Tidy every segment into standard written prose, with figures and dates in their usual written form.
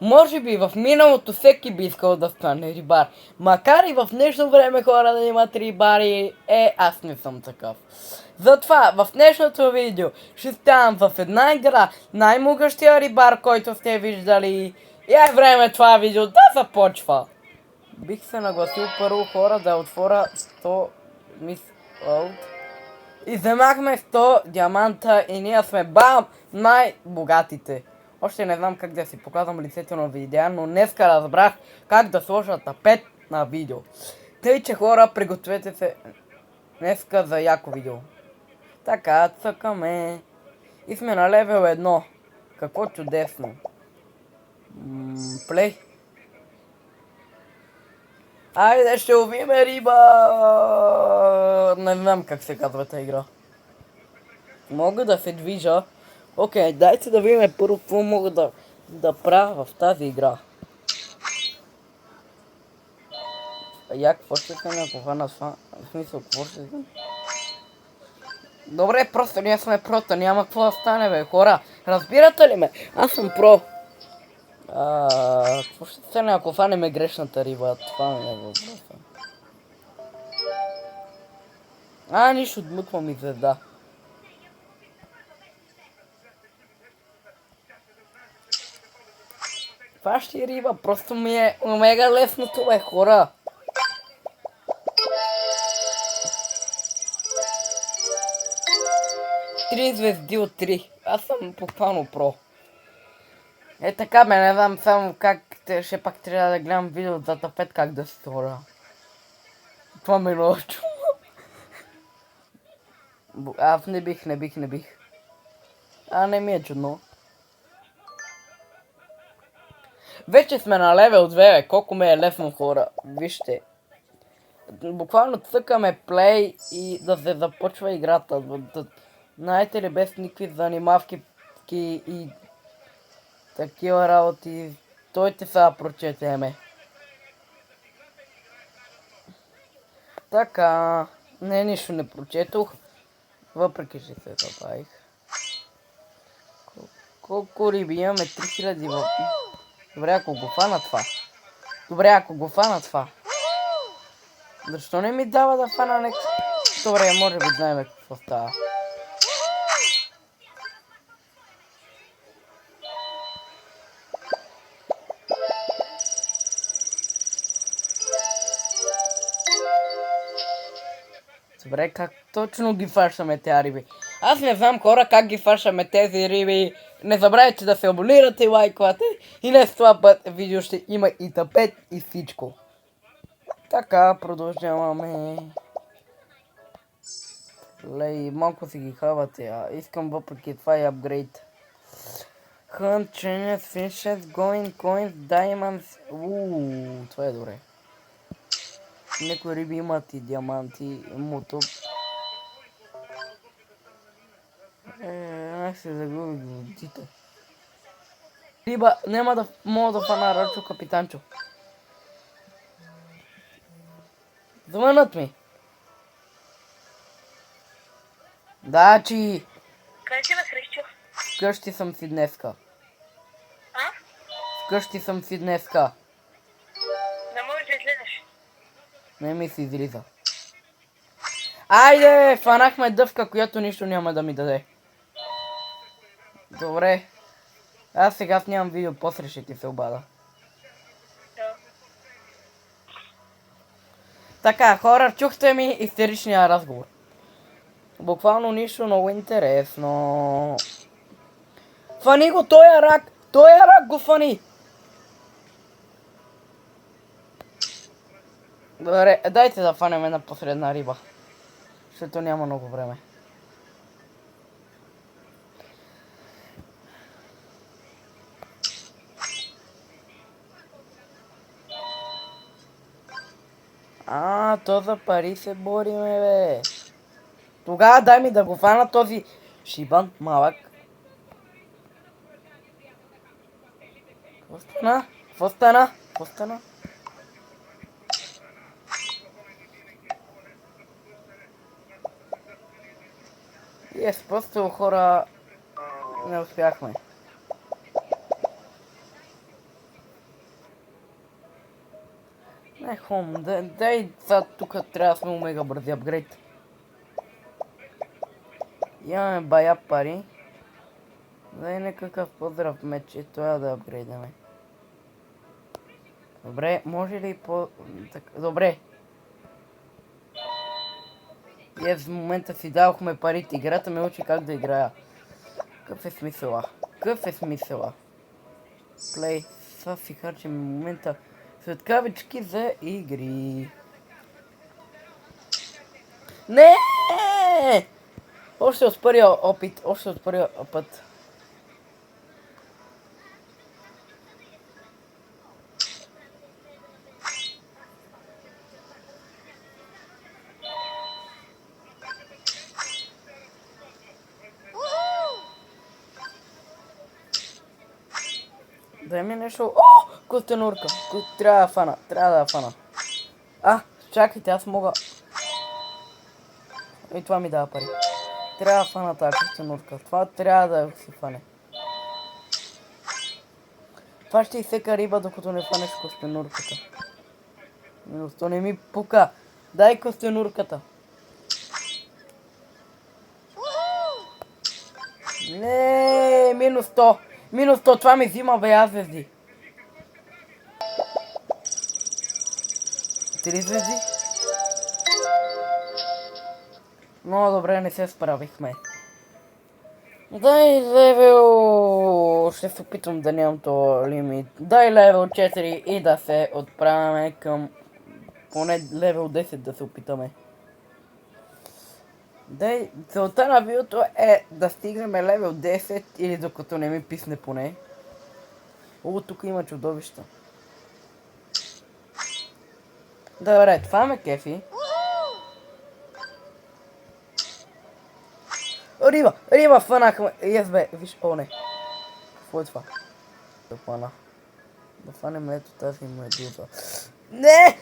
Може би в миналото всеки би искал да стане рибар. Макар и в днешно време хора да имат рибари, аз не съм такъв. Затова в днешното видео ще ставам в една игра най-могъщия рибар, който сте виждали. И е време това видео да започва. Бих се нагласил първо хора да отворя 100 мис Олд. И вземахме 100 диаманта и ние сме бам най-богатите. Още не знам как да си показвам лицето на видео, но днеска разбрах как да сложа тапет на видео. Тъй, че хора, пригответе се днеска за яко видео. Така, цъкаме. И сме на левел 1. Какво чудесно. Плей. Айде, ще ловиме риба! Не знам как се казва тази игра. Мога да се движа. Окей, дайте да видим първо какво мога да правя в тази игра. Какво ще се накова на това? В смисъл, какво ще се... Добре, просто ние сме прота, няма какво да стане, бе, хора. Разбирате ли ме? Аз съм про. Какво ще стане, ако фанеме грешната риба? Това ми е въпроса. Нищо, отмъква ми звезда. Това ще е риба, просто ми е мега лесното, бе, хора. Три звезди от 3. Аз съм буквално про. Така бе, не знам само как ще пак трябва да гледам видео за тапет как да се сторя. Това ме много чува. Аз не бих. Не ми е чудно. Вече сме на левел 2, бе. Колко ме е лесно, хора. Вижте. Буквално цъкаме плей и да се започва играта. Знаете ли, без никакви занимавки и такива работи. Стойте сега прочетеме. Така. Нищо не прочетох. Въпреки, че се забавих. Колко риби имаме? 3000 в... Добре, ако го фана това. Защо не ми дава да фана нещо? Добре, може би знаем какво става. Добре, как точно ги фащаме тези риби? Аз не знам, хора, как ги фащаме тези риби. Не забравяйте да се абонирате и лайквате. И не с това път видео ще има и тапет и всичко. Така, продължаваме. Лей, малко си ги хавате, искам въпреки това и апгрейд. Hunt, Trainers, Fishes, Going, Coins, Diamonds. Това е добре. Някои риби имат и диаманти, мотоп. Аз се загубих в водите. Риба, няма да мога да фана Рачо Капитанчо. Звънат ми. Да, чи. Къде си, бе, Христо? Вкъщи съм си днеска. Вкъщи съм си днеска. Не можеш да излезеш. Не ми се излиза. Айде, фанахме дъвка, която нищо няма да ми даде. Добре. Аз сега снимам видео, после ще ти се обада. Да. Така, хора, чухте ми истеричния разговор. Буквално нищо много интересно. Фани го, той е рак го фани. Добре, дайте да фанем една последна риба. Защото няма много време. То за пари се бориме, бе. Тогава дай ми да го фана този шибан малък. Какво стана? Просто хора не успяхме. Не, хом, дай сега тук трябва да сме омега бързи апгрейд. Имаме бая пари. Дай някакъв поздрав меч и това да апгрейдаме. Добре, може ли по... Добре. И в момента си дадохме парите. Играта ме учи как да играя. Какъв е смисъла? Какъв е смисъла? Плей. Сега си харчим в момента светкавички за игри. Не! Още от първия опит, още от първия път. Дай ми нещо. О! Костенурка. Трябва да фана. Трябва да фана. Чакайте, аз мога. И това ми дава пари. Трябва да фана тази костенурка. Това трябва да си фане. Това ще изсека риба, докато не фанеш костенурката. Минус 100 не ми пука. Дай костенурката. Не, минус 100. Минус 100, това ми взима бе, звезди. 3 звезди. Много добре, не се справихме. Дай левел... Ще се опитам да нямам то лимит. Дай левел 4 и да се отправяме към... Поне левел 10 да се опитаме. Дай, целта на видеото е да стигнем левел 10 или докато не ми писне поне. О, тук има чудовища. Добре, това ме кефи. Риба, фанахме. Бе, виж, о не. Какво е това? Да фана. Да фанем ето тази медуза. Не!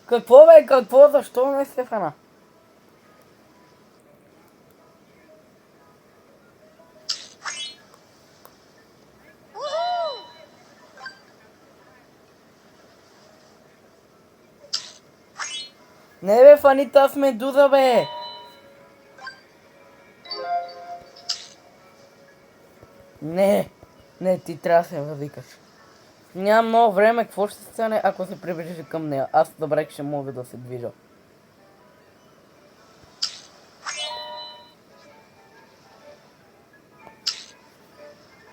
Какво бе, какво? Защо не се фана? Не бе, фани тази медуза бе! Не, ти трябва да се въвикаш. Нямам много време, какво ще стане, ако се приближиш към нея? Аз добре, ще мога да се движа.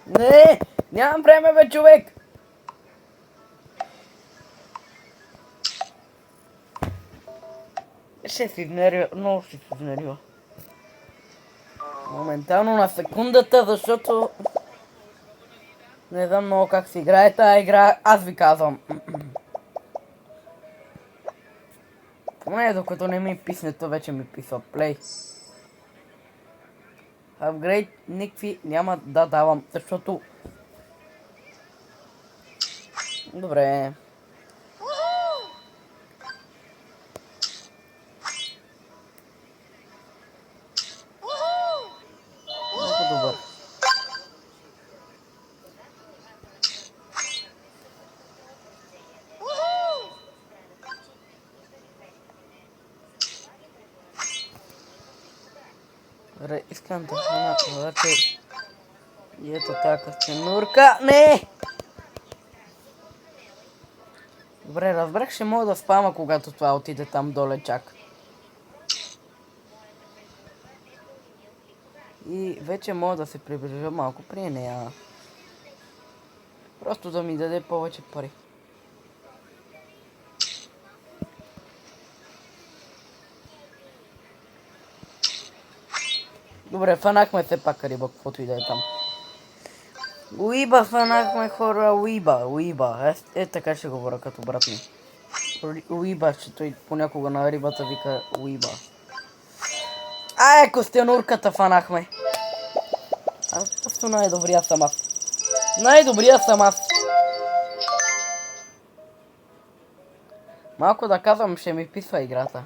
Не! Нямам време бе, човек! Ще си внервя, много ще си внервя. Моментално на секундата, защото... Не знам много как се играе тази игра, аз ви казвам. Поне докато не ми писне, то вече ми писва плей. Апгрейд никакви няма да давам, защото... Добре. Много добър. Добре, искам да хвана обаче и ето така костенурка. Не! Добре, разбрах, ще мога да спама, когато това отиде там доле чак. И вече мога да се приближа малко при нея. Просто да ми даде повече пари. Добре, фанахме все пак риба, каквото и да е там. Уиба фанахме хора, уиба. Така ще говоря като брат ми. Уиба, че той понякога на рибата вика уиба. Костенурката фанахме. Аз просто най-добрия съм аз. Най-добрия съм аз. Малко да казвам, ще ми писва играта.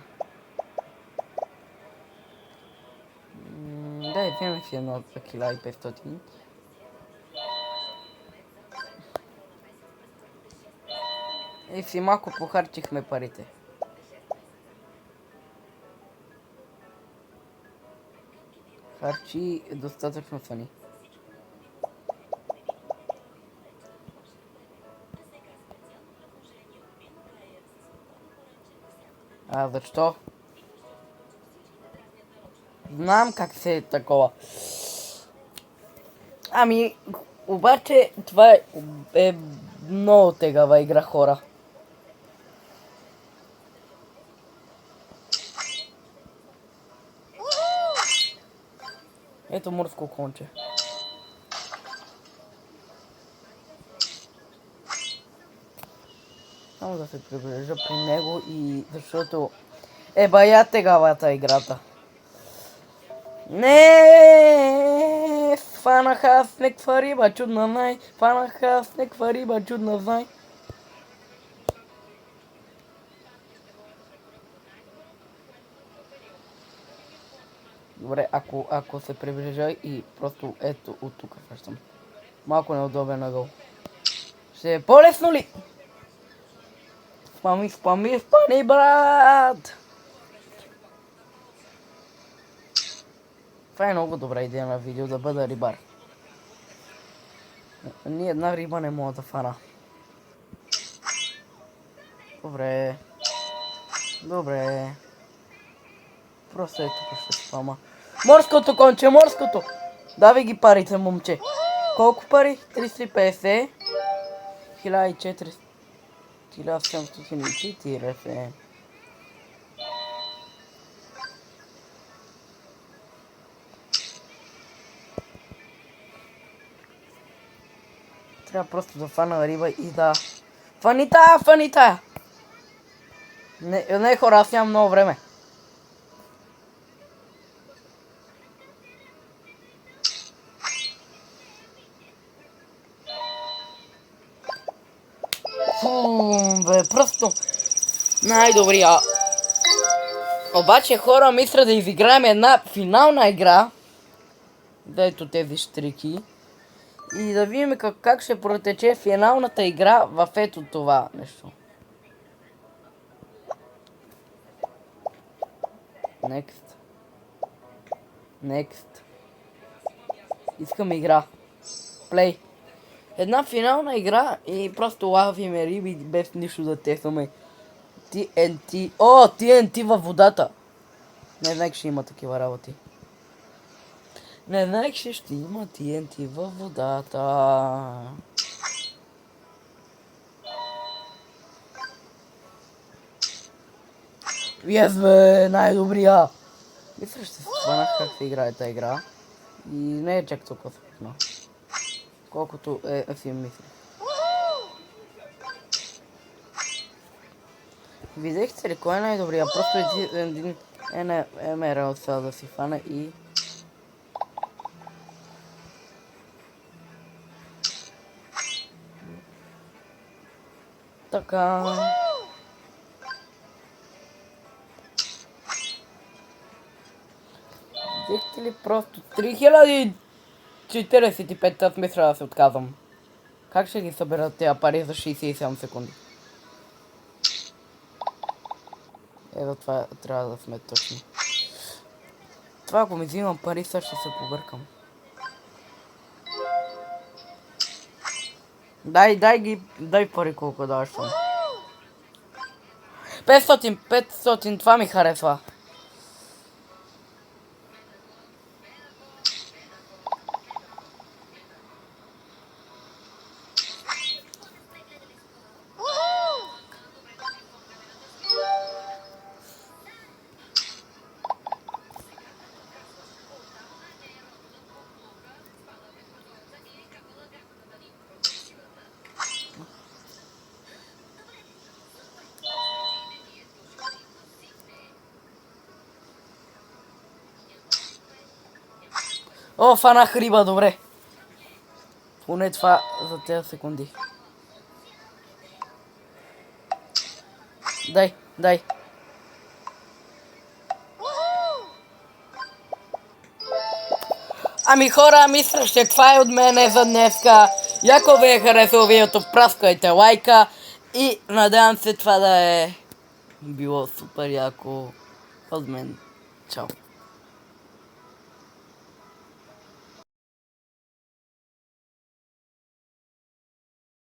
Дай, вземем си едно за 1500. И си малко похарчихме парите. Харчи достатъчно са ни. А защо? Знам как се е такова. Ами, обаче това е много тегава игра, хора. Ето морско конче. Само да се приближа при него и защото е бая тегавата играта. Не, фанаха аз някаква риба, чудна знай. Фанаха аз някаква риба, чудна знай. Добре, ако се приближа и просто ето от тук връщам. Малко неудобен ъгъл. Ще е по-лесно ли? Спами, брат! Това е много добра идея на видео, да бъда рибар. Ни една риба не мога да фана. Добре. Просто ето ще спама. Морското конче, морското! Давай ги парите, момче. Колко пари? 350. 1400. 1740. Трябва просто да фана риба и да... Фани тая! Не, хора, аз нямам много време. Просто най-добрия. Обаче, хора, мисля да изиграем една финална игра. Дето тези штрики. И да видим как ще протече финалната игра в ето това нещо. Next. Искам игра. Play. Една финална игра и просто лавиме риби без нищо да тестваме. TNT. О, TNT във водата. Не знаех, ще има такива работи. Не знаех, ще има TNT във водата. Бе, най-добрия. Мисля, ще се спънах как се играе тази игра. И не е чак толкова сложно. Колкото си мисля. Видяхте ли кой е най-добрия? Просто един емералд сега да си фана и... Така... Видяхте ли просто 3045, аз мисля да се отказвам. Как ще ги съберат тези пари за 67 секунди? Ето това трябва да сме точни. Това ако ми взимам пари, сега ще се побъркам. Дай пари колко даваш съм. 500, това ми харесва. О, фанах риба, добре. Поне това за тези секунди. Дай. Ами хора, мисля, че това е от мене за днеска. Ако ви е харесало видеото, праскайте лайка И надявам се това да е било супер яко от мен. Чао!